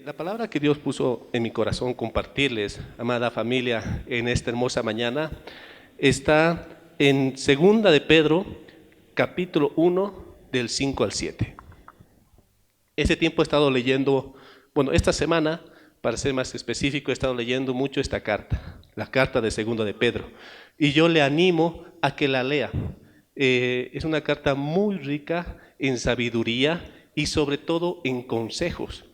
La palabra que Dios puso en mi corazón compartirles, amada familia, en esta hermosa mañana, está en Segunda de Pedro, capítulo 1, del 5 al 7. Ese tiempo he estado leyendo, esta semana, para ser más específico, he estado leyendo mucho esta carta, la carta de Segunda de Pedro, y yo le animo a que la lea. Es una carta muy rica en sabiduría y sobre todo en consejos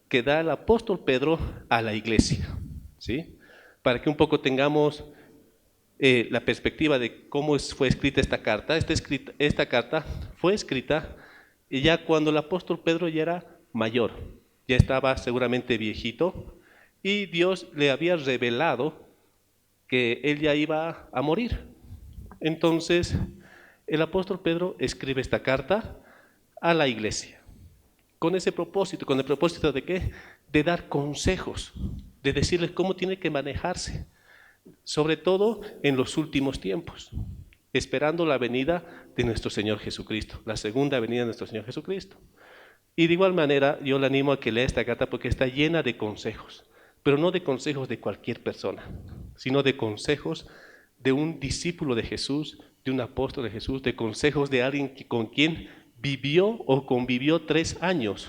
que da el apóstol Pedro a la iglesia, ¿sí? Para que un poco tengamos la perspectiva de cómo fue escrita esta carta. Esta carta fue escrita ya cuando el apóstol Pedro ya era mayor, ya estaba seguramente viejito, y Dios le había revelado que él ya iba a morir. Entonces, el apóstol Pedro escribe esta carta a la iglesia. Con ese propósito, ¿con el propósito de qué? De dar consejos, de decirles cómo tiene que manejarse, sobre todo en los últimos tiempos, esperando la venida de nuestro Señor Jesucristo, la segunda venida de nuestro Señor Jesucristo. Y de igual manera, yo le animo a que lea esta carta porque está llena de consejos, pero no de consejos de cualquier persona, sino de consejos de un discípulo de Jesús, de un apóstol de Jesús, de consejos de alguien con quien vivió o convivió 3 años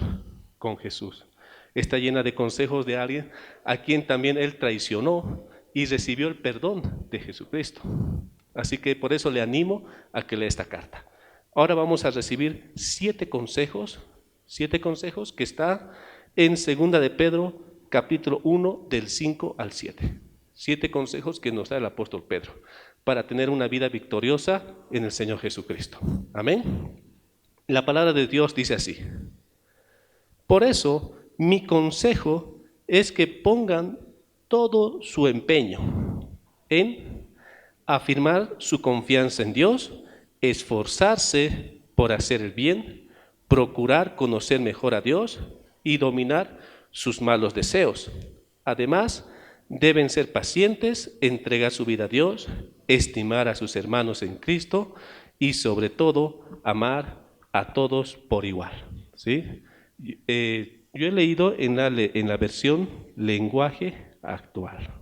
con Jesús. Está llena de consejos de alguien a quien también él traicionó y recibió el perdón de Jesucristo. Así que por eso le animo a que lea esta carta. Ahora vamos a recibir 7 consejos que está en 2 de Pedro, capítulo 1, del 5 al 7. 7 consejos que nos da el apóstol Pedro para tener una vida victoriosa en el Señor Jesucristo. Amén. La palabra de Dios dice así: por eso, mi consejo es que pongan todo su empeño en afirmar su confianza en Dios, esforzarse por hacer el bien, procurar conocer mejor a Dios y dominar sus malos deseos. Además, deben ser pacientes, entregar su vida a Dios, estimar a sus hermanos en Cristo y sobre todo amar a todos por igual, ¿sí? Yo he leído en la versión lenguaje actual,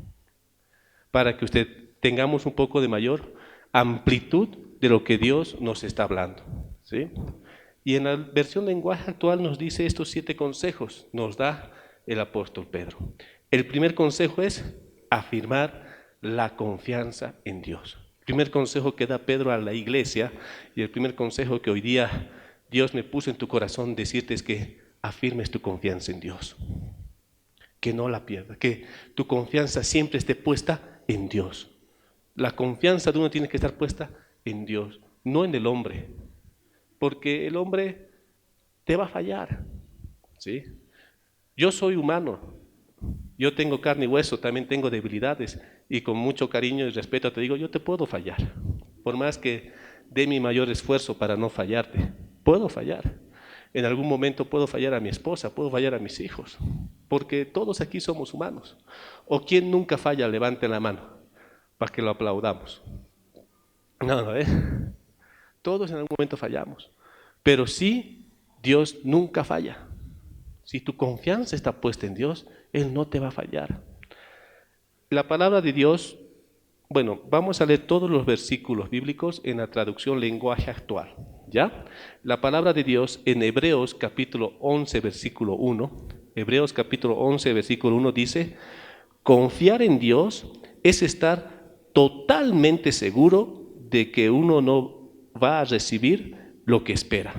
para que usted tengamos un poco de mayor amplitud de lo que Dios nos está hablando, ¿sí? Y en la versión lenguaje actual nos dice estos 7 consejos, nos da el apóstol Pedro. El primer consejo es afirmar la confianza en Dios. El primer consejo que da Pedro a la iglesia, y el primer consejo que hoy día Dios me puso en tu corazón decirte es que afirmes tu confianza en Dios, que no la pierdas, que tu confianza siempre esté puesta en Dios. La confianza de uno tiene que estar puesta en Dios, no en el hombre, porque el hombre te va a fallar, ¿sí? Yo soy humano, yo tengo carne y hueso, también tengo debilidades, y con mucho cariño y respeto te digo, yo te puedo fallar, por más que dé mi mayor esfuerzo para no fallarte, puedo fallar. En algún momento puedo fallar a mi esposa, puedo fallar a mis hijos, porque todos aquí somos humanos. ¿O quién nunca falla? Levante la mano para que lo aplaudamos. No, todos en algún momento fallamos, pero sí, Dios nunca falla. Si tu confianza está puesta en Dios, Él no te va a fallar. La palabra de Dios, vamos a leer todos los versículos bíblicos en la traducción lenguaje actual, ¿ya? La palabra de Dios en Hebreos capítulo 11, versículo 1, Hebreos capítulo 11, versículo 1 dice: confiar en Dios es estar totalmente seguro de que uno no va a recibir lo que espera.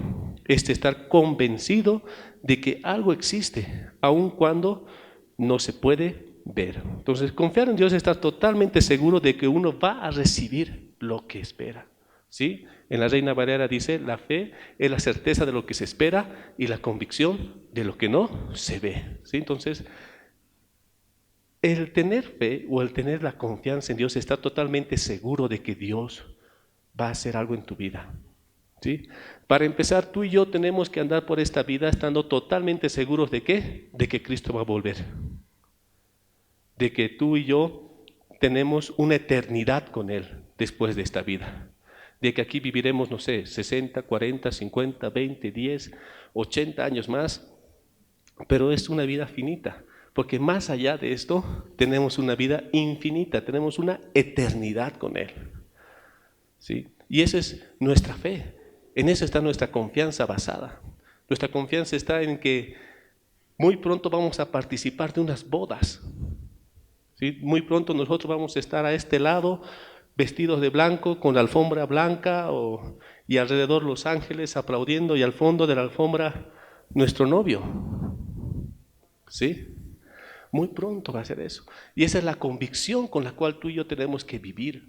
Es estar convencido de que algo existe, aun cuando no se puede ver. Entonces, confiar en Dios es estar totalmente seguro de que uno va a recibir lo que espera, ¿sí? En la Reina Valera dice: la fe es la certeza de lo que se espera y la convicción de lo que no se ve, ¿sí? Entonces, el tener fe o el tener la confianza en Dios, estar totalmente seguro de que Dios va a hacer algo en tu vida, ¿sí? Para empezar, tú y yo tenemos que andar por esta vida estando totalmente seguros ¿de qué? De que Cristo va a volver, de que tú y yo tenemos una eternidad con Él después de esta vida, de que aquí viviremos, no sé, 60, 40, 50, 20, 10, 80 años más, pero es una vida finita, porque más allá de esto tenemos una vida infinita, tenemos una eternidad con Él. ¿Sí? Y esa es nuestra fe, en eso está nuestra confianza basada. Nuestra confianza está en que muy pronto vamos a participar de unas bodas. ¿Sí? Muy pronto nosotros vamos a estar a este lado, vestidos de blanco, con la alfombra blanca y alrededor los ángeles aplaudiendo y al fondo de la alfombra nuestro novio. ¿Sí? Muy pronto va a ser eso. Y esa es la convicción con la cual tú y yo tenemos que vivir.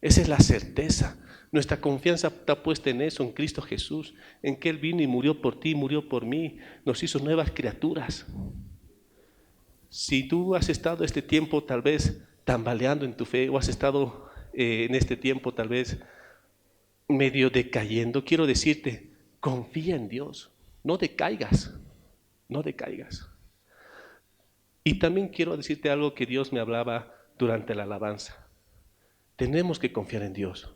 Esa es la certeza. Nuestra confianza está puesta en eso, en Cristo Jesús, en que Él vino y murió por ti, murió por mí, nos hizo nuevas criaturas. Si tú has estado este tiempo tal vez tambaleando en tu fe o has estado en este tiempo tal vez medio decayendo, quiero decirte, confía en Dios, no decaigas, no decaigas. Y también quiero decirte algo que Dios me hablaba durante la alabanza. Tenemos que confiar en Dios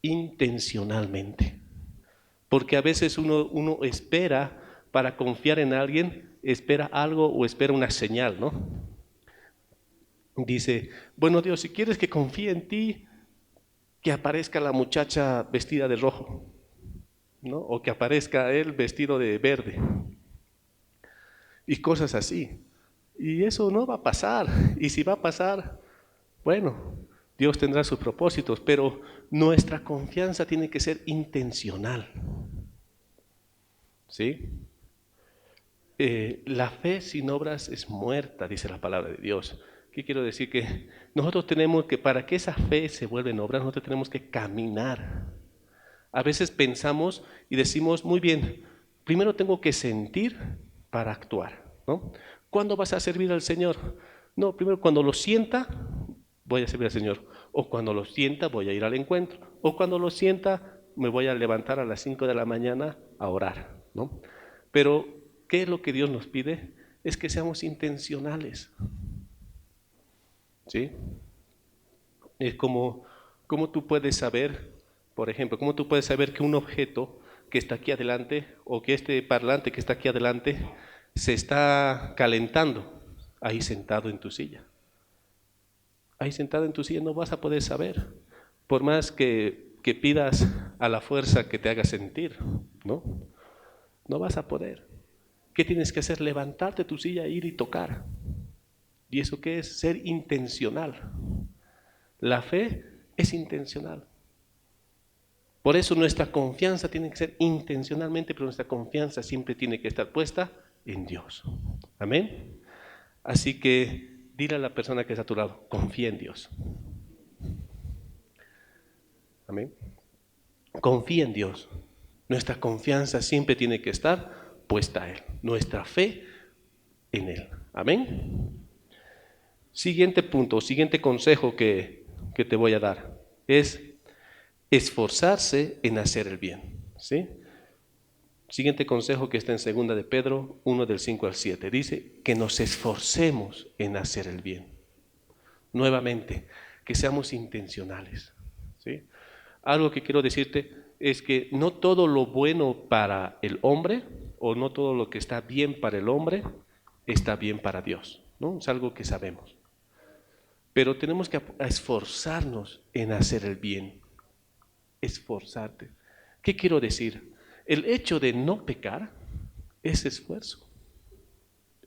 intencionalmente, porque a veces uno espera para confiar en alguien, espera algo o espera una señal, ¿no? Dice, bueno Dios, si quieres que confíe en ti, que aparezca la muchacha vestida de rojo, ¿no? O que aparezca él vestido de verde, y cosas así. Y eso no va a pasar, y si va a pasar, bueno, Dios tendrá sus propósitos, pero nuestra confianza tiene que ser intencional. ¿Sí? La fe sin obras es muerta, dice la palabra de Dios. ¿Qué quiero decir? Que nosotros tenemos que, para que esa fe se vuelva en obras, nosotros tenemos que caminar. A veces pensamos y decimos, muy bien, primero tengo que sentir para actuar, ¿no? ¿Cuándo vas a servir al Señor? No, primero cuando lo sienta, voy a servir al Señor. O cuando lo sienta, voy a ir al encuentro. O cuando lo sienta, me voy a levantar a las 5 de la mañana a orar, ¿no? Pero, ¿qué es lo que Dios nos pide? Es que seamos intencionales. ¿Sí? Es como tú puedes saber, por ejemplo, cómo tú puedes saber que un objeto que está aquí adelante o que este parlante que está aquí adelante se está calentando ahí sentado en tu silla. Ahí sentado en tu silla no vas a poder saber, por más que pidas a la fuerza que te haga sentir, ¿no? No vas a poder. ¿Qué tienes que hacer? Levantarte de tu silla, ir y tocar. ¿Y eso qué es? Ser intencional. La fe es intencional. Por eso nuestra confianza tiene que ser intencionalmente, pero nuestra confianza siempre tiene que estar puesta en Dios. Amén. Así que dile a la persona que está a tu lado, confía en Dios. Amén. Confía en Dios. Nuestra confianza siempre tiene que estar puesta a Él. Nuestra fe en Él. Amén. Siguiente punto, siguiente consejo que te voy a dar es esforzarse en hacer el bien. ¿Sí? Siguiente consejo que está en 2 de Pedro 1 del 5 al 7. Dice que nos esforcemos en hacer el bien. Nuevamente, que seamos intencionales. ¿Sí? Algo que quiero decirte es que no todo lo bueno para el hombre o no todo lo que está bien para el hombre está bien para Dios, ¿no? Es algo que sabemos. Pero tenemos que esforzarnos en hacer el bien. Esforzarte. ¿Qué quiero decir? El hecho de no pecar es esfuerzo.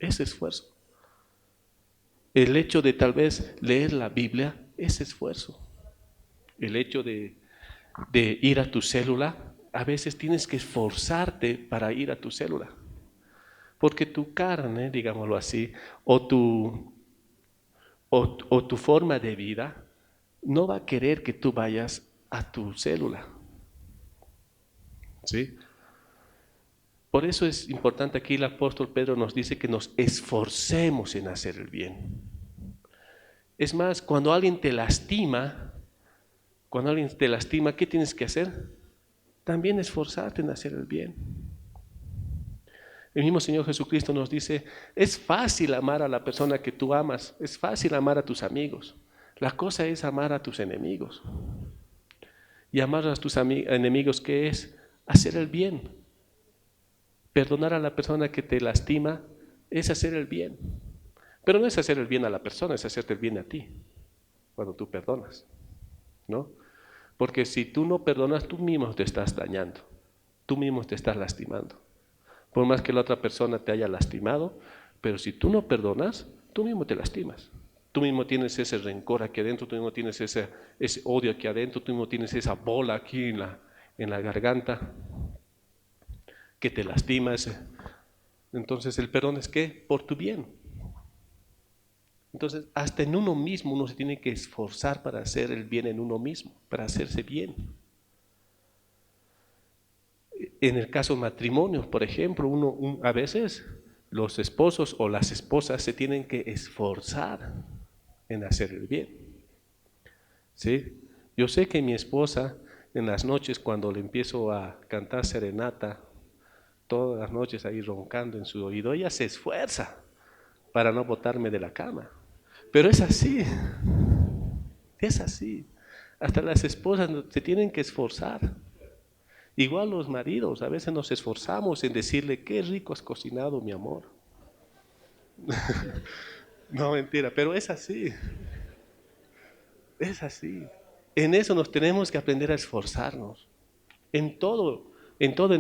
Es esfuerzo. El hecho de tal vez leer la Biblia es esfuerzo. El hecho de ir a tu célula, a veces tienes que esforzarte para ir a tu célula. Porque tu carne, digámoslo así, o tu forma de vida no va a querer que tú vayas a tu célula. ¿Sí? Por eso es importante aquí el apóstol Pedro nos dice que nos esforcemos en hacer el bien. Es más, cuando alguien te lastima, ¿qué tienes que hacer? También esforzarte en hacer el bien. El mismo Señor Jesucristo nos dice, es fácil amar a la persona que tú amas, es fácil amar a tus amigos. La cosa es amar a tus enemigos. Y amar a tus enemigos, ¿qué es? Hacer el bien. Perdonar a la persona que te lastima es hacer el bien. Pero no es hacer el bien a la persona, es hacerte el bien a ti, cuando tú perdonas, ¿no? Porque si tú no perdonas, tú mismo te estás dañando, tú mismo te estás lastimando. Por más que la otra persona te haya lastimado, pero si tú no perdonas, tú mismo te lastimas. Tú mismo tienes ese rencor aquí adentro, tú mismo tienes ese odio aquí adentro, tú mismo tienes esa bola aquí en la garganta que te lastima. Entonces el perdón es ¿qué? Por tu bien. Entonces hasta en uno mismo uno se tiene que esforzar para hacer el bien en uno mismo, para hacerse bien. En el caso de matrimonios, por ejemplo, a veces los esposos o las esposas se tienen que esforzar en hacer el bien. ¿Sí? Yo sé que mi esposa en las noches cuando le empiezo a cantar serenata, todas las noches ahí roncando en su oído, ella se esfuerza para no botarme de la cama. Pero es así, es así. Hasta las esposas se tienen que esforzar. Igual los maridos, a veces nos esforzamos en decirle, qué rico has cocinado, mi amor. No, mentira, pero es así, es así. En eso nos tenemos que aprender a esforzarnos. En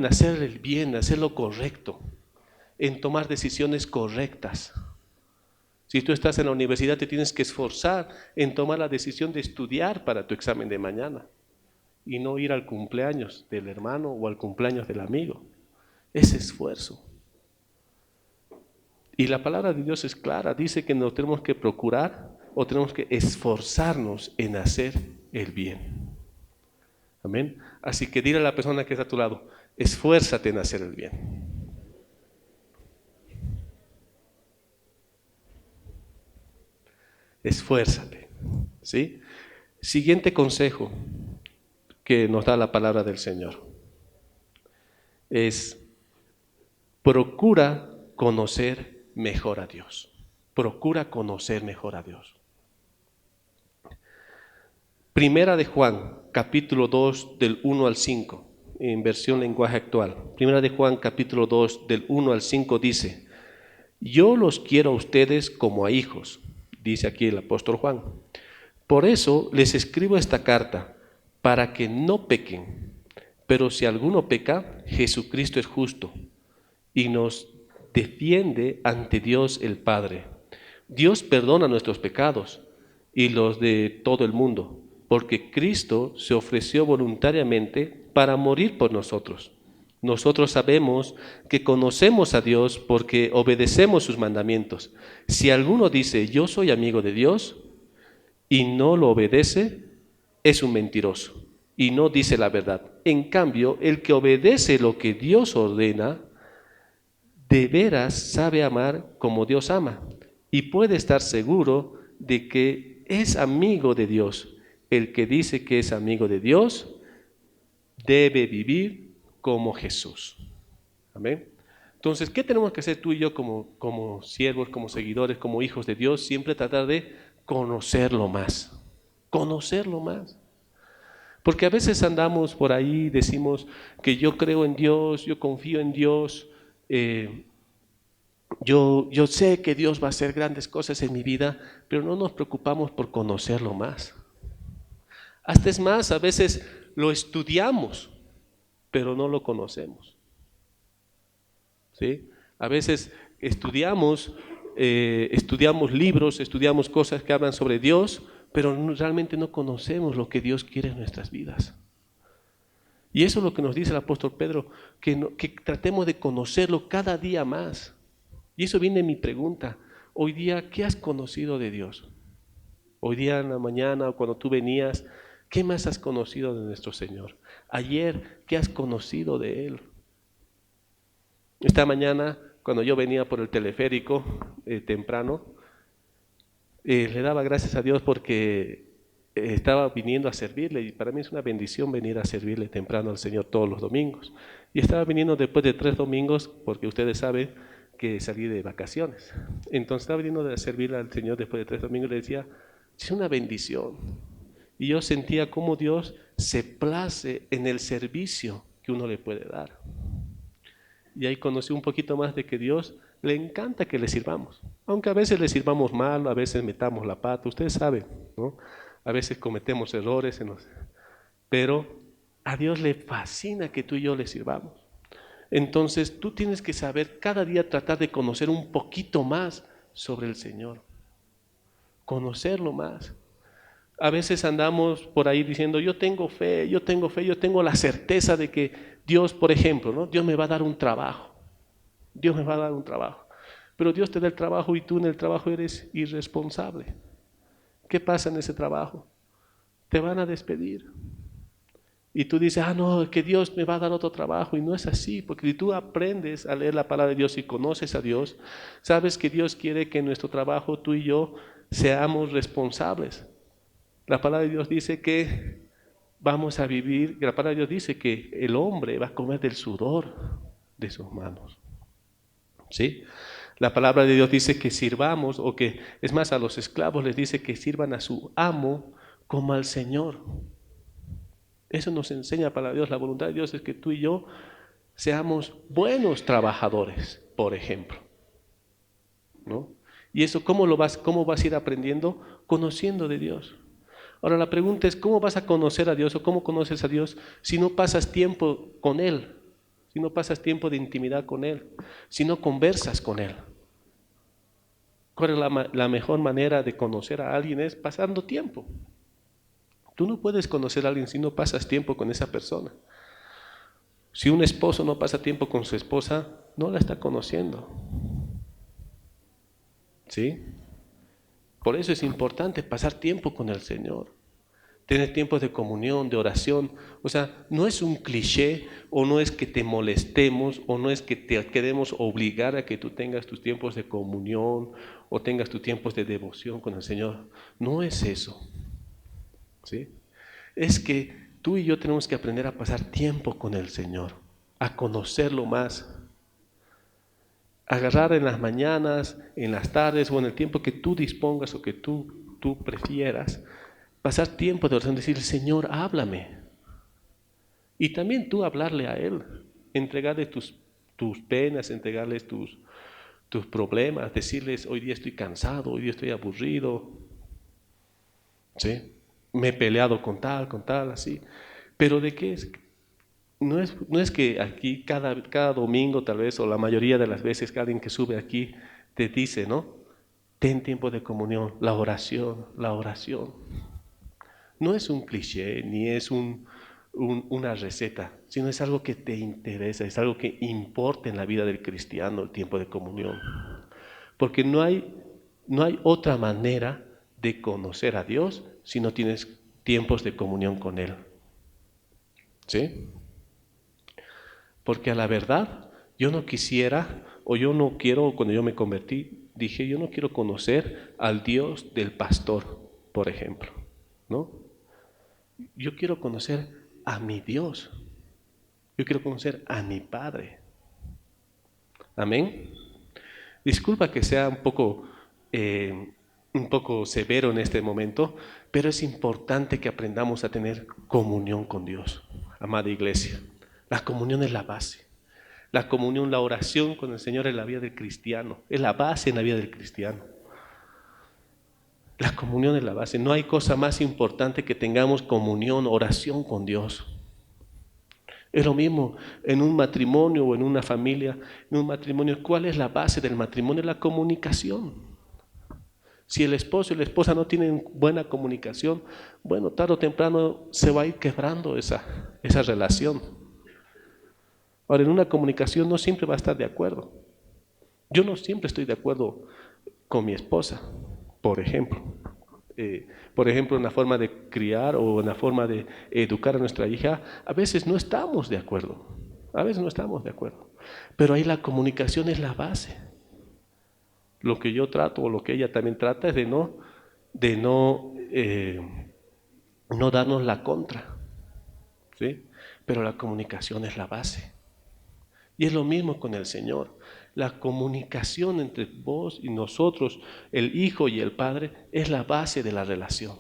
hacer el bien, en hacer lo correcto, en tomar decisiones correctas. Si tú estás en la universidad, te tienes que esforzar en tomar la decisión de estudiar para tu examen de mañana y no ir al cumpleaños del hermano o al cumpleaños del amigo. Es esfuerzo. Y la palabra de Dios es clara, dice que nos tenemos que procurar o tenemos que esforzarnos en hacer el bien. Amén. Así que dile a la persona que está a tu lado, esfuérzate en hacer el bien. Esfuérzate. ¿Sí? Siguiente consejo que nos da la palabra del Señor es procura conocer mejor a Dios. Procura conocer mejor a Dios. Primera de Juan, capítulo 2, del 1 al 5, en versión lenguaje actual. Primera de Juan, capítulo 2, del 1 al 5 dice, yo los quiero a ustedes como a hijos, dice aquí el apóstol Juan. Por eso les escribo esta carta, para que no pequen. Pero si alguno peca, Jesucristo es justo y nos defiende ante Dios el Padre. Dios perdona nuestros pecados y los de todo el mundo, porque Cristo se ofreció voluntariamente para morir por nosotros. Nosotros sabemos que conocemos a Dios porque obedecemos sus mandamientos. Si alguno dice, yo soy amigo de Dios, y no lo obedece, es un mentiroso y no dice la verdad. En cambio, el que obedece lo que Dios ordena, de veras sabe amar como Dios ama y puede estar seguro de que es amigo de Dios. El que dice que es amigo de Dios debe vivir como Jesús. Amén. Entonces, ¿qué tenemos que hacer tú y yo como siervos, como seguidores, como hijos de Dios? Siempre tratar de conocerlo más. Conocerlo más. Porque a veces andamos por ahí, decimos que yo creo en Dios, yo confío en Dios, yo sé que Dios va a hacer grandes cosas en mi vida, pero no nos preocupamos por conocerlo más. Hasta es más, a veces lo estudiamos, pero no lo conocemos. ¿Sí? A veces estudiamos libros, estudiamos cosas que hablan sobre Dios, pero realmente no conocemos lo que Dios quiere en nuestras vidas. Y eso es lo que nos dice el apóstol Pedro, que tratemos de conocerlo cada día más. Y eso viene mi pregunta. Hoy día, ¿qué has conocido de Dios? Hoy día en la mañana o cuando tú venías, ¿qué más has conocido de nuestro Señor? Ayer, ¿qué has conocido de Él? Esta mañana, cuando yo venía por el teleférico temprano, le daba gracias a Dios porque estaba viniendo a servirle y para mí es una bendición venir a servirle temprano al Señor todos los domingos. Y estaba viniendo después de 3 domingos porque ustedes saben que salí de vacaciones. Entonces estaba viniendo a servirle al Señor después de 3 domingos y le decía, es una bendición. Y yo sentía cómo Dios se place en el servicio que uno le puede dar. Y ahí conocí un poquito más de que Dios le encanta que le sirvamos. Aunque a veces le sirvamos mal, a veces metamos la pata, ustedes saben, ¿no? A veces cometemos errores, pero a Dios le fascina que tú y yo le sirvamos. Entonces tú tienes que saber cada día tratar de conocer un poquito más sobre el Señor. Conocerlo más. A veces andamos por ahí diciendo, yo tengo fe, yo tengo fe, yo tengo la certeza de que Dios, por ejemplo, ¿no? Dios me va a dar un trabajo. Dios me va a dar un trabajo. Pero Dios te da el trabajo y tú en el trabajo eres irresponsable. ¿Qué pasa en ese trabajo? Te van a despedir. Y tú dices, no, que Dios me va a dar otro trabajo. Y no es así, porque si tú aprendes a leer la palabra de Dios y conoces a Dios, sabes que Dios quiere que en nuestro trabajo tú y yo seamos responsables. La palabra de Dios dice que vamos a vivir, la palabra de Dios dice que el hombre va a comer del sudor de sus manos. ¿Sí? La palabra de Dios dice que sirvamos, o que, es más, a los esclavos les dice que sirvan a su amo como al Señor. Eso nos enseña para Dios. La voluntad de Dios es que tú y yo seamos buenos trabajadores, por ejemplo, ¿no? Y eso, cómo vas a ir aprendiendo? Conociendo de Dios. Ahora la pregunta es, ¿cómo vas a conocer a Dios o cómo conoces a Dios si no pasas tiempo con Él? Si no pasas tiempo de intimidad con Él, si no conversas con Él. ¿Cuál es la mejor manera de conocer a alguien? Es pasando tiempo. Tú no puedes conocer a alguien si no pasas tiempo con esa persona. Si un esposo no pasa tiempo con su esposa, no la está conociendo. ¿Sí? Por eso es importante pasar tiempo con el Señor. Tener tiempos de comunión, de oración. O sea, no es un cliché, o no es que te molestemos, o no es que te queremos obligar a que tú tengas tus tiempos de comunión o tengas tus tiempos de devoción con el Señor. No es eso. ¿Sí? Es que tú y yo tenemos que aprender a pasar tiempo con el Señor, a conocerlo más. Agarrar en las mañanas, en las tardes o en el tiempo que tú dispongas o que tú prefieras, pasar tiempo de oración, decir, Señor, háblame. Y también tú hablarle a Él, entregarle tus penas, entregarles tus problemas, decirles, hoy día estoy cansado, hoy día estoy aburrido, ¿sí? Me he peleado con tal, así. Pero ¿de qué es? No es que aquí cada domingo tal vez, o la mayoría de las veces que alguien que sube aquí te dice, ¿no? Ten tiempo de comunión, la oración, la oración. No es un cliché, ni es una receta, sino es algo que te interesa, es algo que importa en la vida del cristiano, el tiempo de comunión. Porque no hay otra manera de conocer a Dios si no tienes tiempos de comunión con Él. ¿Sí? Porque a la verdad, yo no quisiera, o yo no quiero, cuando yo me convertí, dije, yo no quiero conocer al Dios del pastor, por ejemplo, ¿no? Yo quiero conocer a mi Dios. Yo quiero conocer a mi Padre. Amén. Disculpa que sea un poco severo en este momento, pero es importante que aprendamos a tener comunión con Dios, amada iglesia. La comunión es la base. La comunión, la oración con el Señor es la vida del cristiano, es la base en la vida del cristiano. La comunión es la base. No hay cosa más importante que tengamos comunión, oración con Dios. Es lo mismo en un matrimonio o en una familia. En un matrimonio, ¿cuál es la base del matrimonio? La comunicación. Si el esposo y la esposa no tienen buena comunicación, bueno, tarde o temprano se va a ir quebrando esa relación. Ahora, en una comunicación no siempre va a estar de acuerdo. Yo no siempre estoy de acuerdo con mi esposa, por ejemplo. En la forma de criar o en la forma de educar a nuestra hija, a veces no estamos de acuerdo. A veces no estamos de acuerdo. Pero ahí la comunicación es la base. Lo que yo trato o lo que ella también trata es de no darnos la contra, ¿sí? Pero la comunicación es la base. Y es lo mismo con el Señor. La comunicación entre vos y nosotros, el Hijo y el Padre, es la base de la relación.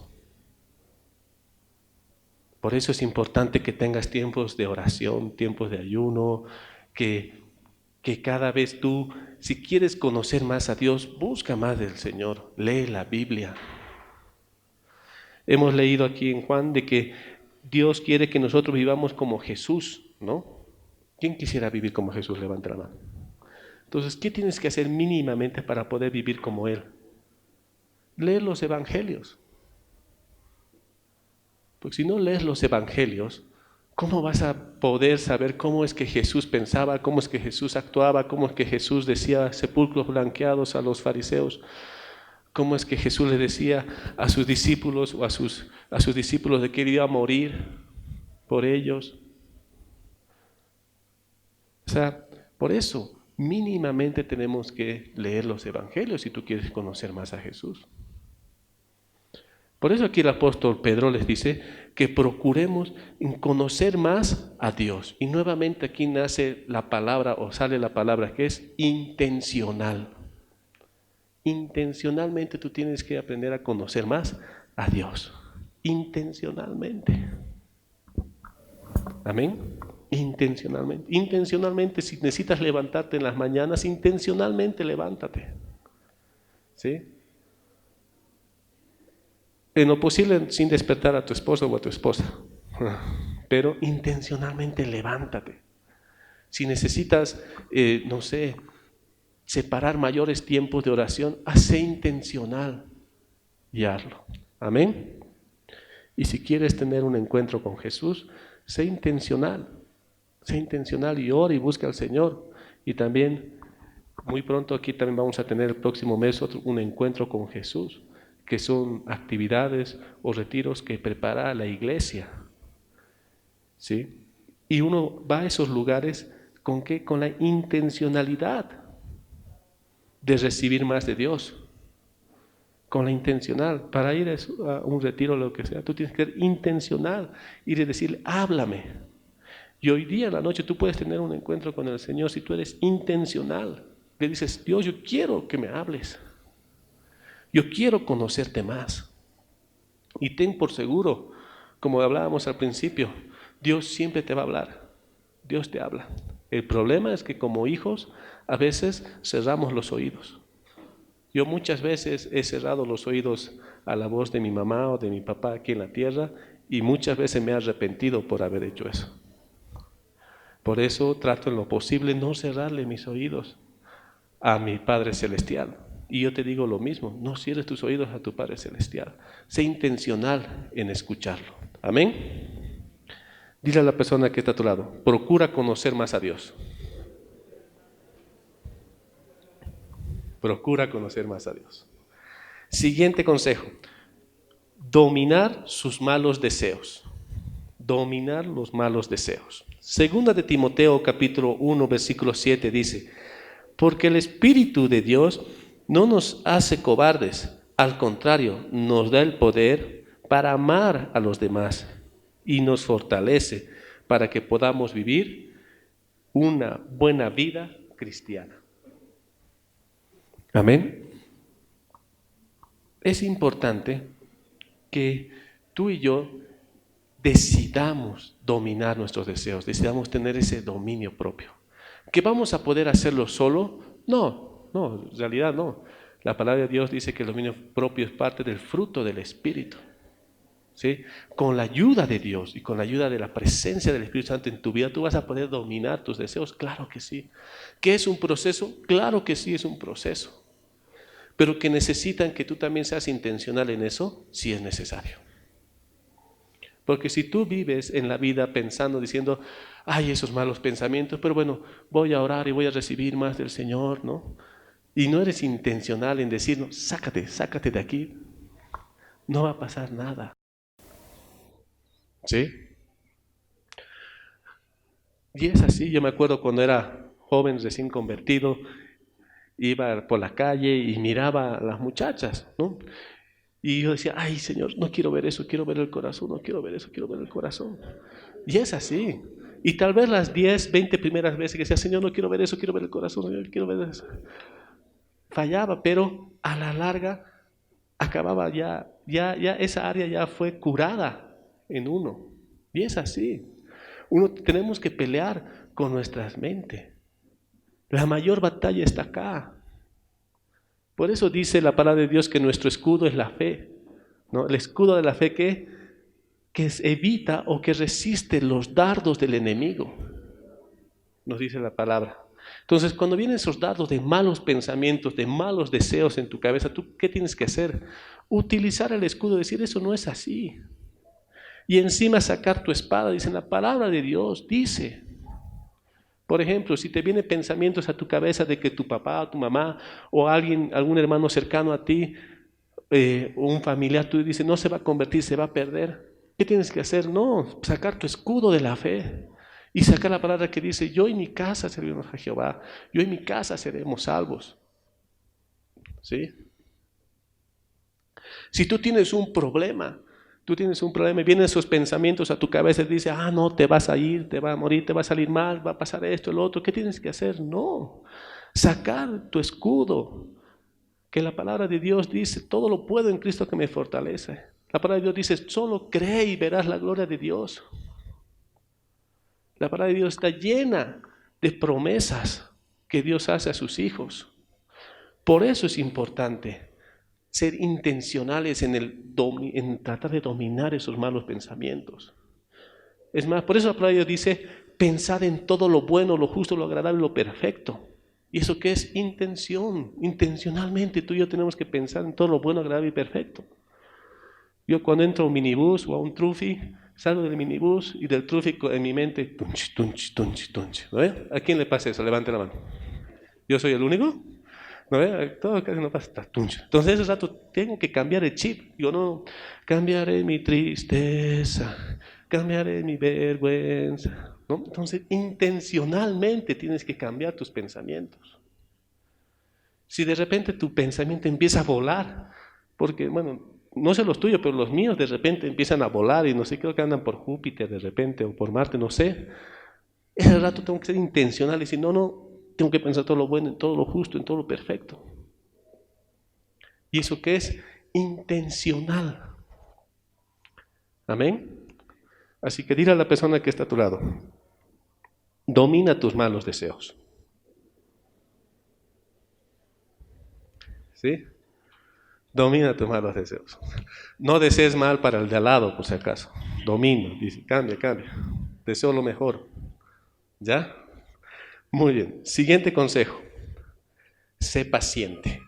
Por eso es importante que tengas tiempos de oración, tiempos de ayuno, que que cada vez tú, si quieres conocer más a Dios, busca más del Señor, lee la Biblia. Hemos leído aquí en Juan de que Dios quiere que nosotros vivamos como Jesús, ¿no? ¿Quién quisiera vivir como Jesús? Levanta la mano. Entonces, ¿qué tienes que hacer mínimamente para poder vivir como Él? Leer los evangelios. Porque si no lees los evangelios, ¿cómo vas a poder saber cómo es que Jesús pensaba, cómo es que Jesús actuaba, cómo es que Jesús decía sepulcros blanqueados a los fariseos? ¿Cómo es que Jesús le decía a sus discípulos o a sus discípulos de que él iba a morir por ellos? O sea, por eso mínimamente tenemos que leer los evangelios si tú quieres conocer más a Jesús. Por eso aquí el apóstol Pedro les dice que procuremos conocer más a Dios. Y nuevamente aquí nace la palabra o sale la palabra que es intencional. Intencionalmente tú tienes que aprender a conocer más a Dios. Intencionalmente. Amén. Intencionalmente. Intencionalmente, si necesitas levantarte en las mañanas, intencionalmente levántate. ¿Sí? En lo posible sin despertar a tu esposo o a tu esposa. Pero intencionalmente levántate. Si necesitas, no sé, separar mayores tiempos de oración, sé intencional y hazlo. Amén. Y si quieres tener un encuentro con Jesús, sé intencional y ora y busca al Señor. Y también, muy pronto aquí también vamos a tener el próximo mes un encuentro con Jesús, que son actividades o retiros que prepara la iglesia. ¿Sí? Y uno va a esos lugares ¿con qué? Con la intencionalidad de recibir más de Dios. Con la intencional, para ir a un retiro o lo que sea, tú tienes que ser intencional, ir y decirle, háblame. Y hoy día en la noche tú puedes tener un encuentro con el Señor si tú eres intencional. Le dices, Dios, yo quiero que me hables. Yo quiero conocerte más. Y ten por seguro, como hablábamos al principio, Dios siempre te va a hablar. Dios te habla. El problema es que como hijos a veces cerramos los oídos. Yo muchas veces he cerrado los oídos a la voz de mi mamá o de mi papá aquí en la tierra y muchas veces me he arrepentido por haber hecho eso. Por eso trato en lo posible no cerrarle mis oídos a mi Padre Celestial. Y yo te digo lo mismo, no cierres tus oídos a tu Padre Celestial. Sé intencional en escucharlo. Amén. Dile a la persona que está a tu lado, procura conocer más a Dios. Procura conocer más a Dios. Siguiente consejo, dominar sus malos deseos. Dominar los malos deseos. Segunda de Timoteo capítulo 1 versículo 7 dice, porque el Espíritu de Dios no nos hace cobardes, al contrario, nos da el poder para amar a los demás y nos fortalece para que podamos vivir una buena vida cristiana. Amén. Es importante que tú y yo decidamos dominar nuestros deseos, decidamos tener ese dominio propio. ¿Que vamos a poder hacerlo solo? No, en realidad no. La palabra de Dios dice que el dominio propio es parte del fruto del Espíritu. ¿Sí? Con la ayuda de Dios y con la ayuda de la presencia del Espíritu Santo en tu vida, tú vas a poder dominar tus deseos. Claro que sí. ¿Qué es un proceso? Claro que sí es un proceso. Pero que necesitan que tú también seas intencional en eso, sí es necesario. Porque si tú vives en la vida pensando, diciendo, ay, esos malos pensamientos, pero bueno, voy a orar y voy a recibir más del Señor, ¿no? Y no eres intencional en decir, no, sácate de aquí, no va a pasar nada. ¿Sí? Y es así, yo me acuerdo cuando era joven, recién convertido, iba por la calle y miraba a las muchachas, ¿no? Y yo decía, ay Señor, no quiero ver eso, quiero ver el corazón, no quiero ver eso, quiero ver el corazón. Y es así. Y tal vez las 10, 20 primeras veces que decía, Señor, no quiero ver eso, quiero ver el corazón, Señor, quiero ver eso. Fallaba, pero a la larga acababa ya esa área ya fue curada en uno. Y es así. Tenemos que pelear con nuestras mentes. La mayor batalla está acá. Por eso dice la palabra de Dios que nuestro escudo es la fe, ¿no? El escudo de la fe que evita o que resiste los dardos del enemigo, nos dice la palabra. Entonces, cuando vienen esos dardos de malos pensamientos, de malos deseos en tu cabeza, ¿tú qué tienes que hacer? Utilizar el escudo, decir, eso no es así. Y encima sacar tu espada, dice la palabra de Dios, dice. Por ejemplo, si te vienen pensamientos a tu cabeza de que tu papá, tu mamá o alguien, algún hermano cercano a ti, o un familiar tuyo dice, no se va a convertir, se va a perder. ¿Qué tienes que hacer? No, sacar tu escudo de la fe y sacar la palabra que dice, yo y mi casa servimos a Jehová, yo y mi casa seremos salvos. ¿Sí? Si tú tienes un problema y vienen esos pensamientos a tu cabeza y dices, no, te vas a ir, te va a morir, te va a salir mal, va a pasar esto, lo otro, ¿qué tienes que hacer? No, sacar tu escudo, que la palabra de Dios dice, todo lo puedo en Cristo que me fortalece. La palabra de Dios dice, solo cree y verás la gloria de Dios. La palabra de Dios está llena de promesas que Dios hace a sus hijos. Por eso es importante ser intencionales en tratar de dominar esos malos pensamientos. Es más, por eso la palabra de Dios dice, pensad en todo lo bueno, lo justo, lo agradable, lo perfecto. ¿Y eso qué es? Intención. Intencionalmente tú y yo tenemos que pensar en todo lo bueno, agradable y perfecto. Yo cuando entro a un minibús o a un trufi, salgo del minibús y del trufi en mi mente, tunchi, tunchi, tunchi, tunchi. ¿No ve? ¿A quién le pasa eso? Levante la mano. ¿Yo soy el único? ¿No ve? Todo casi no pasa. Tunchi. Entonces ese rato tengo que cambiar el chip. Yo no, cambiaré mi tristeza, cambiaré mi vergüenza. ¿No? Entonces intencionalmente tienes que cambiar tus pensamientos. Si de repente tu pensamiento empieza a volar, porque bueno, no sé los tuyos, pero los míos de repente empiezan a volar y no sé, creo que andan por Júpiter de repente o por Marte, no sé. Ese rato tengo que ser intencional y decir, no, tengo que pensar todo lo bueno, en todo lo justo, en todo lo perfecto. ¿Y eso qué es? Intencional. Amén. Así que dile a la persona que está a tu lado, domina tus malos deseos. ¿Sí? Domina tus malos deseos. No desees mal para el de al lado, por si acaso. Domina, dice, cambia. Deseo lo mejor. ¿Ya? Muy bien. Siguiente consejo. Sé paciente.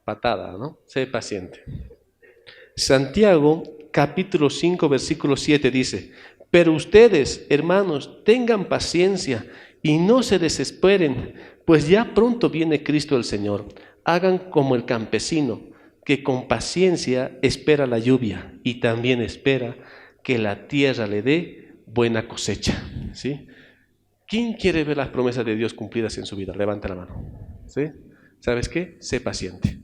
Patada, ¿no? Sé paciente. Santiago, capítulo 5, versículo 7 dice, pero ustedes, hermanos, tengan paciencia y no se desesperen, pues ya pronto viene Cristo el Señor. Hagan como el campesino, que con paciencia espera la lluvia y también espera que la tierra le dé buena cosecha. ¿Sí? ¿Quién quiere ver las promesas de Dios cumplidas en su vida? Levanta la mano. ¿Sí? ¿Sabes qué? Sé paciente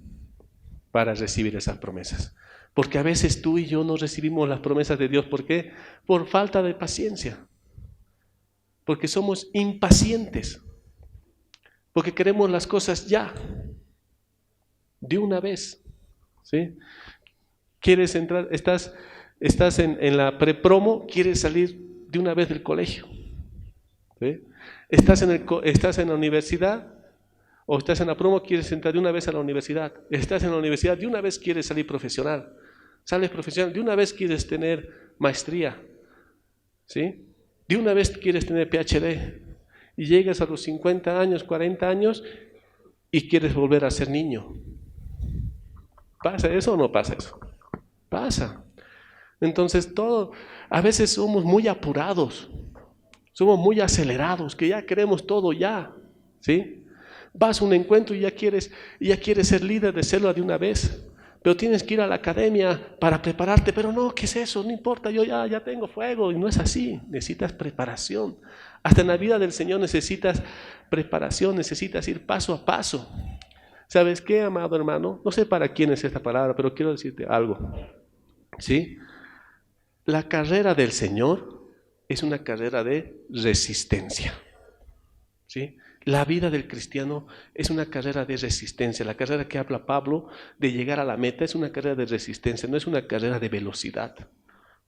para recibir esas promesas. Porque a veces tú y yo no recibimos las promesas de Dios. ¿Por qué? Por falta de paciencia. Porque somos impacientes. Porque queremos las cosas ya. De una vez. ¿Sí? Quieres entrar, estás en la prepromo, quieres salir de una vez del colegio. ¿Sí? Estás en la universidad o estás en la promo, quieres entrar de una vez a la universidad. Estás en la universidad, de una vez quieres salir profesional. Sales profesional, de una vez quieres tener maestría. ¿Sí? De una vez quieres tener PhD. Y llegas a los 50 años, 40 años y quieres volver a ser niño. ¿Pasa eso o no pasa eso? Pasa. Entonces a veces somos muy apurados, somos muy acelerados, que ya queremos todo ya, ¿sí? Vas a un encuentro y ya quieres ser líder de célula de una vez, pero tienes que ir a la academia para prepararte, pero no, ¿qué es eso? No importa, yo ya tengo fuego, y no es así, necesitas preparación. Hasta en la vida del Señor necesitas preparación, necesitas ir paso a paso. ¿Sabes qué, amado hermano? No sé para quién es esta palabra, pero quiero decirte algo. ¿Sí? La carrera del Señor es una carrera de resistencia. ¿Sí? La vida del cristiano es una carrera de resistencia. La carrera que habla Pablo de llegar a la meta es una carrera de resistencia, no es una carrera de velocidad.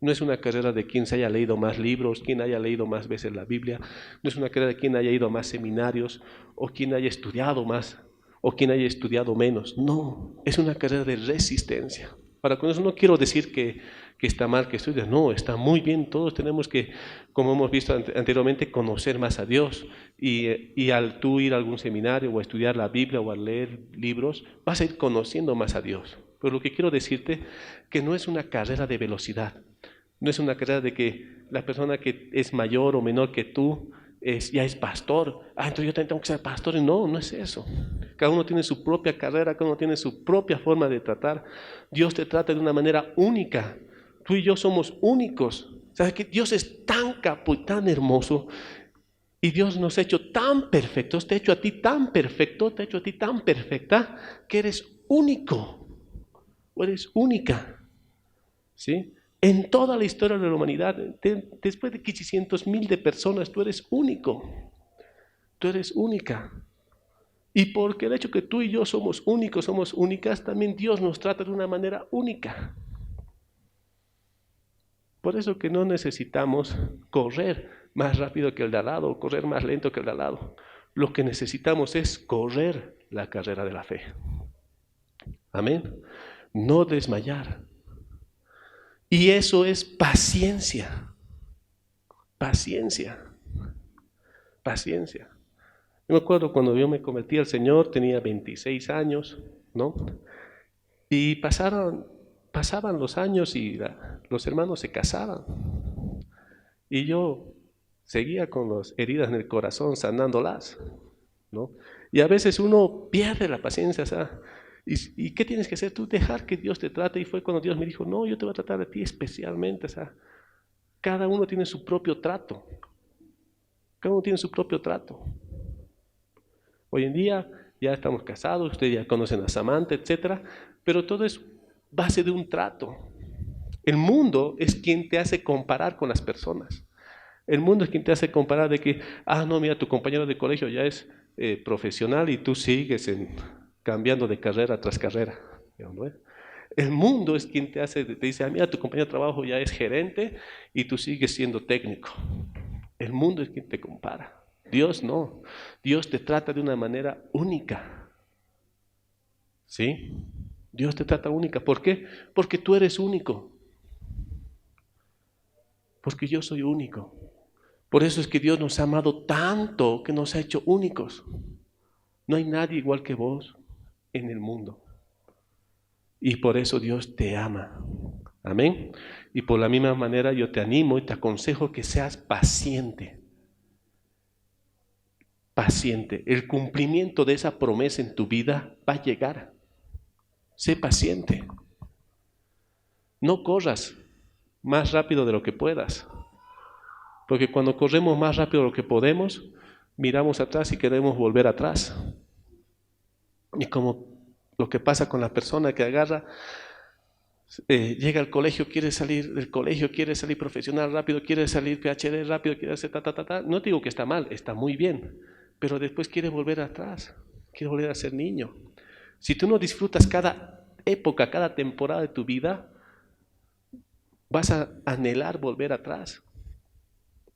No es una carrera de quien se haya leído más libros, quien haya leído más veces la Biblia. No es una carrera de quien haya ido a más seminarios o quien haya estudiado más o quien haya estudiado menos. No, es una carrera de resistencia. Ahora, con eso no quiero decir que está mal que estudies. No, está muy bien. Todos tenemos que, como hemos visto anteriormente, conocer más a Dios. Y al tú ir a algún seminario o a estudiar la Biblia o a leer libros, vas a ir conociendo más a Dios. Pero lo que quiero decirte que no es una carrera de velocidad. No es una carrera de que la persona que es mayor o menor que tú ya es pastor. Entonces yo también tengo que ser pastor. No, no es eso. Cada uno tiene su propia carrera, cada uno tiene su propia forma de tratar. Dios te trata de una manera única. Tú y yo somos únicos. ¿Sabes qué? Dios es tan capo y tan hermoso. Y Dios nos ha hecho tan perfectos, te ha hecho a ti tan perfecto, te ha hecho a ti tan perfecta, que eres único. O eres única. ¿Sí? En toda la historia de la humanidad, después de 500,000 de personas, tú eres único. Tú eres única. Y porque el hecho que tú y yo somos únicos, somos únicas, también Dios nos trata de una manera única. Por eso que no necesitamos correr más rápido que el de al lado, o correr más lento que el de al lado. Lo que necesitamos es correr la carrera de la fe. Amén. No desmayar. Y eso es paciencia. Paciencia. Paciencia. Yo me acuerdo cuando yo me convertí al Señor, tenía 26 años, ¿no? Y pasaban los años y los hermanos se casaban. Y yo seguía con las heridas en el corazón, sanándolas, ¿no? Y a veces uno pierde la paciencia, o sea, ¿y qué tienes que hacer tú? Dejar que Dios te trate. Y fue cuando Dios me dijo, no, yo te voy a tratar a ti especialmente, o sea, cada uno tiene su propio trato. Cada uno tiene su propio trato. Hoy en día ya estamos casados, ustedes ya conocen a Samantha, etc. Pero todo es base de un trato. El mundo es quien te hace comparar con las personas. El mundo es quien te hace comparar de que, no, mira, tu compañero de colegio ya es profesional y tú sigues cambiando de carrera tras carrera. ¿No? El mundo es quien te dice, mira, tu compañero de trabajo ya es gerente y tú sigues siendo técnico. El mundo es quien te compara. Dios no. Dios te trata de una manera única. ¿Sí? Dios te trata única. ¿Por qué? Porque tú eres único. Porque yo soy único. Por eso es que Dios nos ha amado tanto que nos ha hecho únicos. No hay nadie igual que vos en el mundo. Y por eso Dios te ama. Amén. Y por la misma manera yo te animo y te aconsejo que seas paciente. Paciente. El cumplimiento de esa promesa en tu vida va a llegar. Sé paciente. No corras más rápido de lo que puedas. Porque cuando corremos más rápido de lo que podemos, miramos atrás y queremos volver atrás. Y como lo que pasa con la persona que agarra, llega al colegio, quiere salir del colegio, quiere salir profesional rápido, quiere salir PhD rápido, quiere hacer ta. No te digo que está mal, está muy bien. Pero después quiere volver atrás, quiere volver a ser niño. Si tú no disfrutas cada época, cada temporada de tu vida, vas a anhelar volver atrás.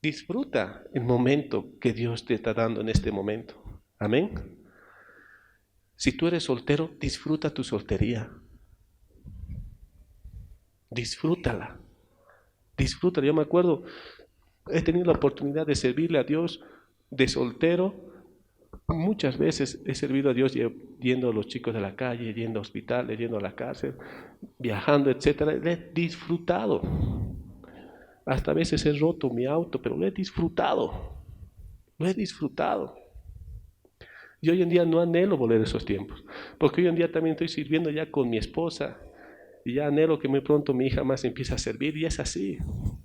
Disfruta el momento que Dios te está dando en este momento. Amén. Si tú eres soltero, disfruta tu soltería. Disfrútala. Disfrútala. Yo me acuerdo, he tenido la oportunidad de servirle a Dios de soltero. Muchas veces he servido a Dios yendo a los chicos de la calle, yendo a hospitales, yendo a la cárcel, viajando, etcétera. Le he disfrutado. Hasta a veces he roto mi auto, pero lo he disfrutado. Lo he disfrutado. Y hoy en día no anhelo volver a esos tiempos, porque hoy en día también estoy sirviendo ya con mi esposa y ya anhelo que muy pronto mi hija más empiece a servir, y es así.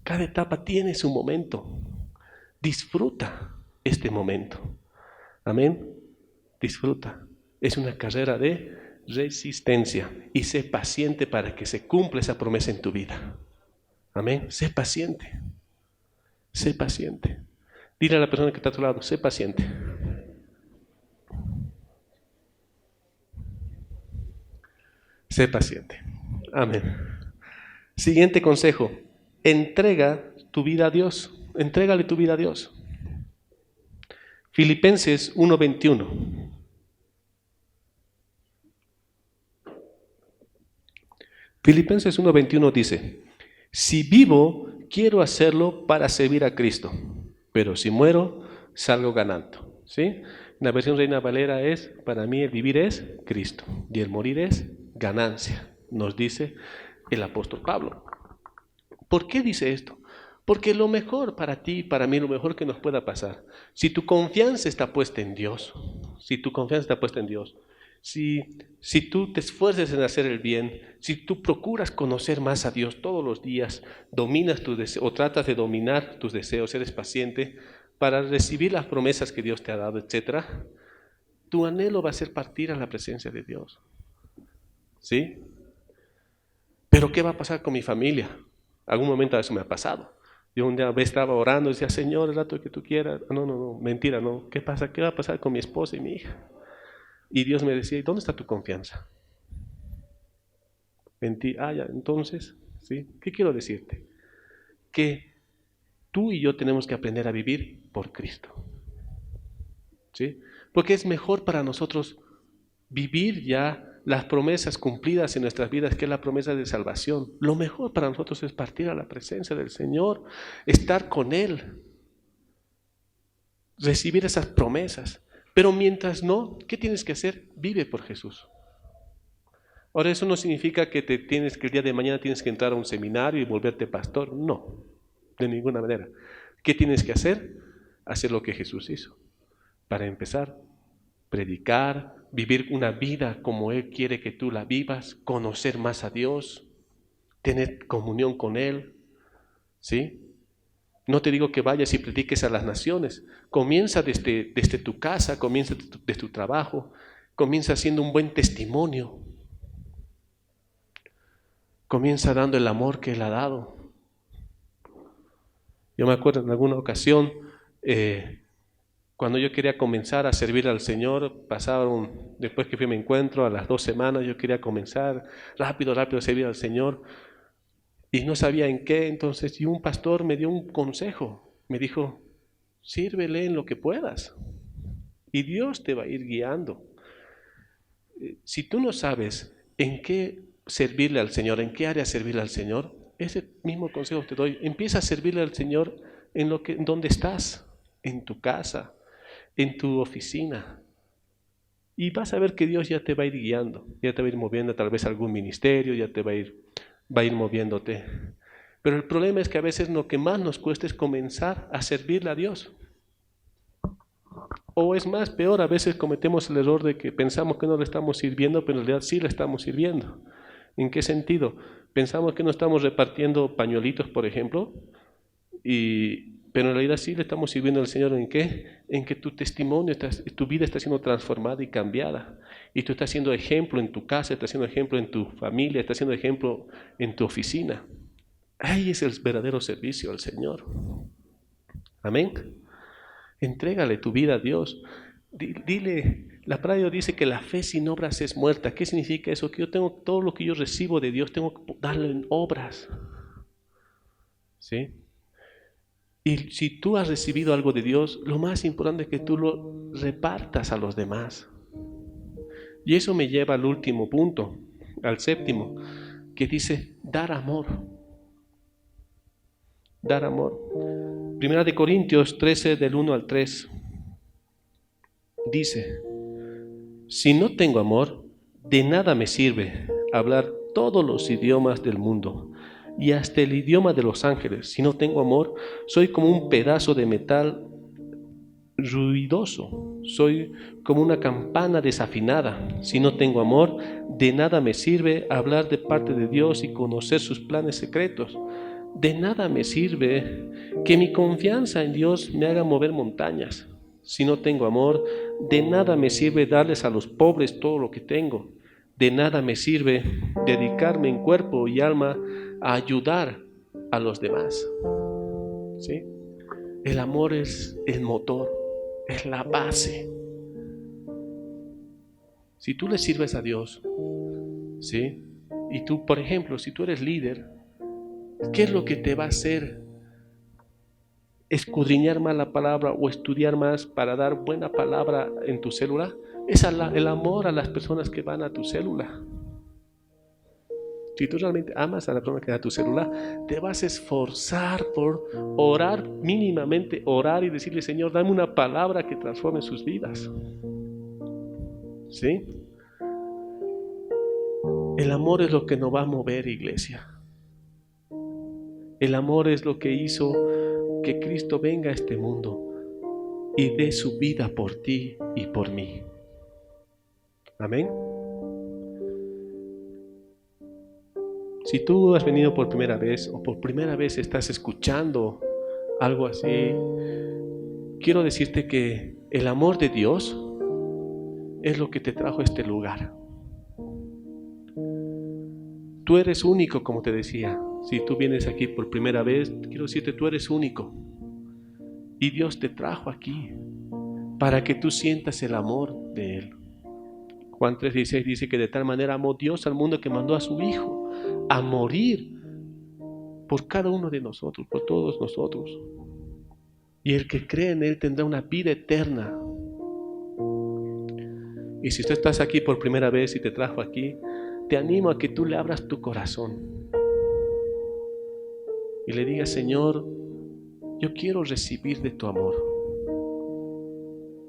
Cada etapa tiene su momento. Disfruta este momento. Amén. Disfruta. Es una carrera de resistencia y sé paciente para que se cumpla esa promesa en tu vida. Amén. Sé paciente. Sé paciente. Dile a la persona que está a tu lado, sé paciente. Sé paciente. Amén. Siguiente consejo. entrega tu vida a Dios. Entrégale tu vida a Dios. Filipenses 1:21. Filipenses 1:21 dice: si vivo, quiero hacerlo para servir a Cristo, pero si muero, salgo ganando. ¿Sí? La versión Reina Valera es: para mí el vivir es Cristo y el morir es ganancia, nos dice el apóstol Pablo. ¿Por qué dice esto? Porque lo mejor para ti y para mí, lo mejor que nos pueda pasar, si tu confianza está puesta en Dios, si tú te esfuerzas en hacer el bien, si tú procuras conocer más a Dios todos los días, dominas tus deseos o tratas de dominar tus deseos, eres paciente para recibir las promesas que Dios te ha dado, etc., tu anhelo va a ser partir a la presencia de Dios. ¿Sí? Pero ¿qué va a pasar con mi familia? Algún momento eso me ha pasado. Yo un día estaba orando y decía: Señor, el rato que tú quieras. No, mentira, no. ¿Qué pasa? ¿Qué va a pasar con mi esposa y mi hija? Y Dios me decía: ¿dónde está tu confianza? Ya, entonces, ¿sí? ¿Qué quiero decirte? Que tú y yo tenemos que aprender a vivir por Cristo. ¿Sí? Porque es mejor para nosotros vivir ya las promesas cumplidas en nuestras vidas, que es la promesa de salvación. Lo mejor para nosotros es partir a la presencia del Señor, estar con Él, recibir esas promesas. Pero mientras no, ¿qué tienes que hacer? Vive por Jesús. Ahora, eso no significa que el día de mañana tienes que entrar a un seminario y volverte pastor. No, de ninguna manera. ¿Qué tienes que hacer? Hacer lo que Jesús hizo. Para empezar, predicar, vivir una vida como Él quiere que tú la vivas, conocer más a Dios, tener comunión con Él, ¿sí? No te digo que vayas y prediques a las naciones. Comienza desde tu casa, comienza desde tu trabajo, comienza haciendo un buen testimonio. Comienza dando el amor que Él ha dado. Yo me acuerdo en alguna ocasión, cuando yo quería comenzar a servir al Señor, después que fui a mi encuentro, a las 2 semanas, yo quería comenzar rápido a servir al Señor y no sabía en qué. Entonces, un pastor me dio un consejo, me dijo: sírvele en lo que puedas y Dios te va a ir guiando. Si tú no sabes en qué servirle al Señor, en qué área servirle al Señor, ese mismo consejo te doy: empieza a servirle al Señor en donde estás, en tu casa, en tu oficina, y vas a ver que Dios ya te va a ir guiando, ya te va a ir moviendo tal vez a algún ministerio, ya va a ir moviéndote. Pero el problema es que a veces lo que más nos cuesta es comenzar a servirle a Dios. O es más, peor, a veces cometemos el error de que pensamos que no le estamos sirviendo, pero en realidad sí le estamos sirviendo. ¿En qué sentido? Pensamos que no estamos repartiendo pañuelitos, por ejemplo, pero en realidad sí le estamos sirviendo al Señor. ¿En qué? En que tu testimonio, tu vida está siendo transformada y cambiada. Y tú estás siendo ejemplo en tu casa, estás siendo ejemplo en tu familia, estás siendo ejemplo en tu oficina. Ahí es el verdadero servicio al Señor. Amén. Entrégale tu vida a Dios. Dile, la palabra de Dios dice que la fe sin obras es muerta. ¿Qué significa eso? Que yo tengo todo lo que yo recibo de Dios, tengo que darlo en obras. ¿Sí? Y si tú has recibido algo de Dios, lo más importante es que tú lo repartas a los demás. Y eso me lleva al último punto, al séptimo, que dice dar amor. Dar amor. Primera de Corintios 13, del 1 al 3, dice: si no tengo amor, de nada me sirve hablar todos los idiomas del mundo y hasta el idioma de los ángeles. Si no tengo amor, soy como un pedazo de metal ruidoso, soy como una campana desafinada. Si no tengo amor, de nada me sirve hablar de parte de Dios y conocer sus planes secretos. De nada me sirve que mi confianza en Dios me haga mover montañas. Si no tengo amor, de nada me sirve darles a los pobres todo lo que tengo. De nada me sirve dedicarme en cuerpo y alma a ayudar a los demás. ¿Sí? El amor es el motor, es la base. Si tú le sirves a Dios, ¿sí? Y tú, por ejemplo, si tú eres líder, ¿Qué es lo que te va a hacer escudriñar más la palabra o estudiar más para dar buena palabra en tu célula? Es el amor a las personas que van a tu célula. Si tú realmente amas a la persona que va a tu célula, te vas a esforzar por orar, mínimamente orar y decirle: Señor, dame una palabra que transforme sus vidas. ¿Sí? El amor es lo que nos va a mover, iglesia. El amor es lo que hizo que Cristo venga a este mundo y dé su vida por ti y por mí. Amén. Si tú has venido por primera vez o por primera vez estás escuchando algo así, quiero decirte que el amor de Dios es lo que te trajo a este lugar. Tú eres único, como te decía. Si tú vienes aquí por primera vez, quiero decirte, tú eres único. Y Dios te trajo aquí para que tú sientas el amor de Él. Juan 3:16 dice que de tal manera amó Dios al mundo que mandó a su Hijo a morir por cada uno de nosotros, por todos nosotros. Y el que cree en Él tendrá una vida eterna. Y si tú estás aquí por primera vez y te trajo aquí, te animo a que tú le abras tu corazón y le digas: Señor, yo quiero recibir de tu amor.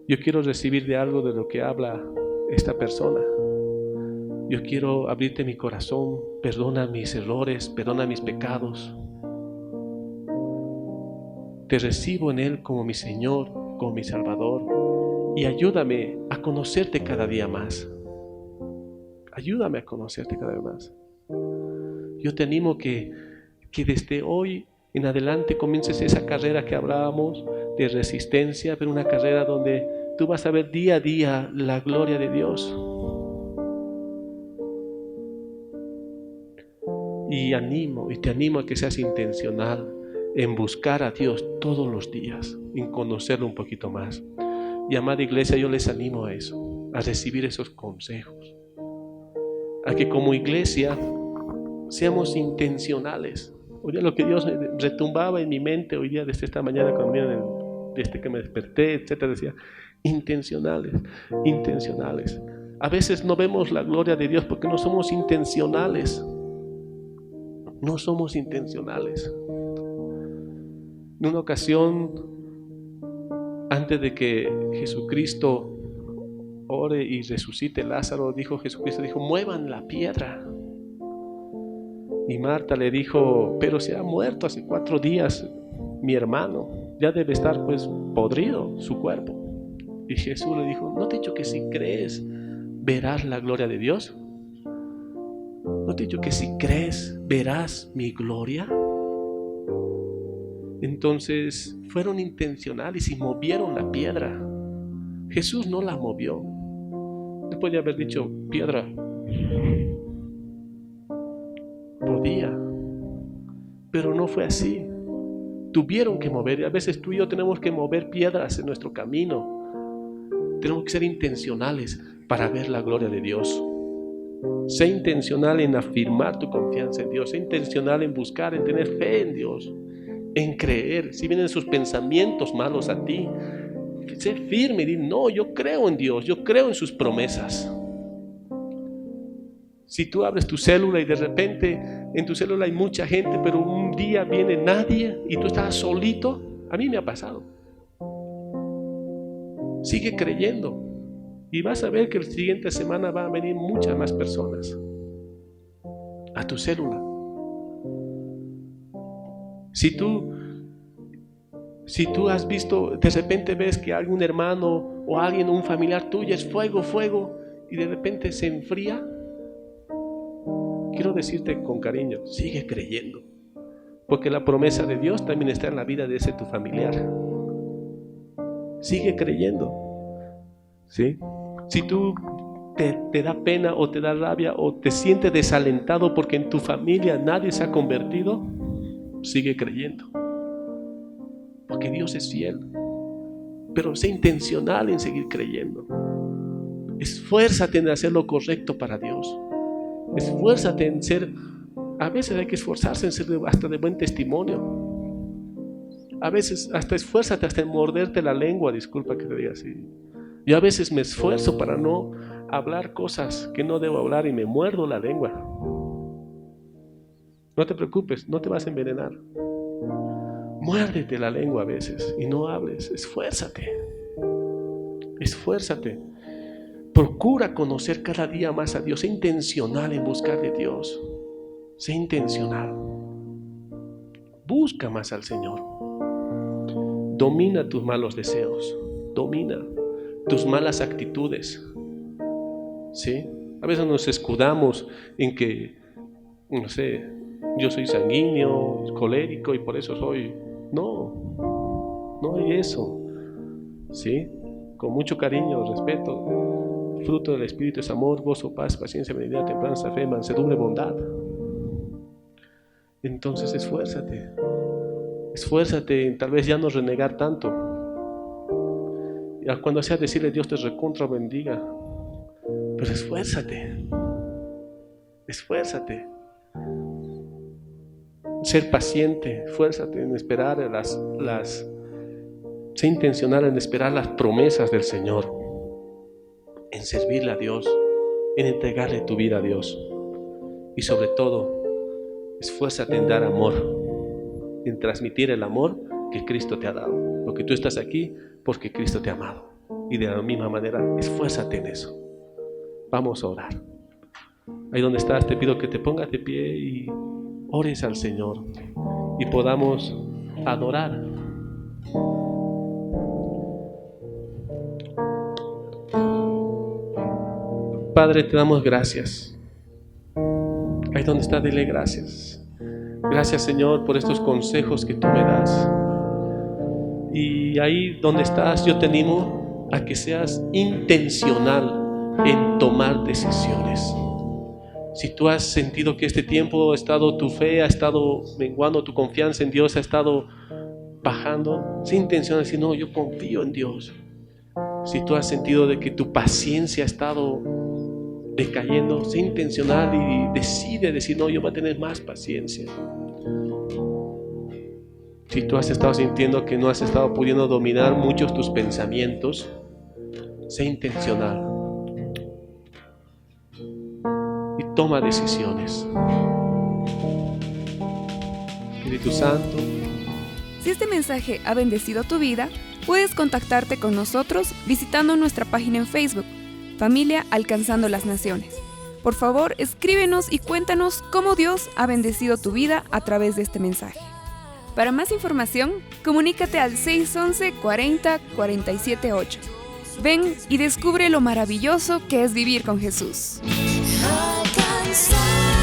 Yo quiero recibir de algo de lo que habla esta persona. Yo quiero abrirte mi corazón. Perdona mis errores, perdona mis pecados. Te recibo en Él como mi Señor, como mi Salvador, y ayúdame a conocerte cada día más. Ayúdame a conocerte cada vez más. Yo te animo que desde hoy en adelante comiences esa carrera que hablábamos de resistencia, pero una carrera donde tú vas a ver día a día la gloria de Dios. Y te animo a que seas intencional en buscar a Dios todos los días, en conocerlo un poquito más. Y amada iglesia, yo les animo a eso, a recibir esos consejos, a que como iglesia seamos intencionales. Hoy día lo que Dios retumbaba en mi mente hoy día desde esta mañana, desde que me desperté, etcétera, decía: intencionales. A veces no vemos la gloria de Dios porque no somos intencionales. No somos intencionales. En una ocasión, antes de que Jesucristo ore y resucite Lázaro, Jesucristo dijo: muevan la piedra. Y Marta le dijo: pero se ha muerto hace 4 días mi hermano, ya debe estar pues podrido su cuerpo. Y Jesús le dijo: ¿no te he dicho que si crees verás la gloria de Dios? ¿No te he dicho que si crees verás mi gloria? Entonces fueron intencionales y movieron la piedra. Jesús no la movió. Él podía haber dicho: piedra. Podía, pero no fue así. Tuvieron que mover. Y a veces tú y yo tenemos que mover piedras en nuestro camino. Tenemos que ser intencionales para ver la gloria de Dios. Sé intencional en afirmar tu confianza en Dios. Sé intencional en buscar, en tener fe en Dios, en creer. Si vienen sus pensamientos malos a ti, sé firme y di: no, yo creo en Dios, yo creo en sus promesas. Si tú abres tu célula y de repente en tu célula hay mucha gente, pero un día viene nadie y tú estás solito, a mí me ha pasado. Sigue creyendo y vas a ver que la siguiente semana van a venir muchas más personas a tu célula. Si tú has visto, de repente ves que algún hermano o alguien, un familiar tuyo es fuego, y de repente se enfría, quiero decirte con cariño: sigue creyendo, porque la promesa de Dios también está en la vida de ese tu familiar. Sigue creyendo, ¿sí? Si tú te da pena o te da rabia o te sientes desalentado porque en tu familia nadie se ha convertido, sigue creyendo, porque Dios es fiel. Pero sé intencional en seguir creyendo. Esfuérzate en hacer lo correcto para Dios. Esfuérzate en ser A veces hay que esforzarse en ser hasta de buen testimonio. A veces hasta esfuérzate hasta en morderte la lengua, disculpa que te diga así. Yo a veces me esfuerzo para no hablar cosas que no debo hablar y me muerdo la lengua. No te preocupes, no te vas a envenenar. Muérdete la lengua a veces y no hables. Esfuérzate. Esfuérzate. Procura conocer cada día más a Dios. Sé intencional en buscar de Dios. Sé intencional. Busca más al Señor. Domina tus malos deseos. Domina tus malas actitudes. ¿Sí? A veces nos escudamos en que, no sé, yo soy sanguíneo, colérico y por eso soy. No hay eso. ¿Sí? Con mucho cariño, respeto. Fruto del Espíritu es amor, gozo, paz, paciencia, benignidad, templanza, fe, mansedumbre, bondad. Entonces esfuérzate. Esfuérzate en tal vez ya no renegar tanto. Y cuando sea decirle Dios te recontra bendiga. Pero esfuérzate. Esfuérzate. Ser paciente, esfuérzate en esperar sé intencional en esperar las promesas del Señor, en servirle a Dios, en entregarle tu vida a Dios. Y sobre todo, esfuérzate en dar amor, en transmitir el amor que Cristo te ha dado. Porque tú estás aquí porque Cristo te ha amado. Y de la misma manera, esfuérzate en eso. Vamos a orar. Ahí donde estás, te pido que te pongas de pie y ores al Señor y podamos adorar. Padre, te damos gracias. Ahí donde estás, dile gracias. Gracias, Señor, por estos consejos que tú me das. Y ahí donde estás, yo te animo a que seas intencional en tomar decisiones. Si tú has sentido que este tiempo tu fe ha estado menguando, tu confianza en Dios ha estado bajando, sé intencional de decir, no, yo confío en Dios. Si tú has sentido de que tu paciencia ha estado decayendo, sé intencional y decide decir, no, yo voy a tener más paciencia. Si tú has estado sintiendo que no has estado pudiendo dominar muchos tus pensamientos, sé intencional y toma decisiones. Espíritu Santo. Si este mensaje ha bendecido tu vida, puedes contactarte con nosotros visitando nuestra página en Facebook, Familia Alcanzando las Naciones. Por favor, escríbenos y cuéntanos cómo Dios ha bendecido tu vida a través de este mensaje. Para más información, comunícate al 611 40 47 8. Ven y descubre lo maravilloso que es vivir con Jesús. Alcanzar.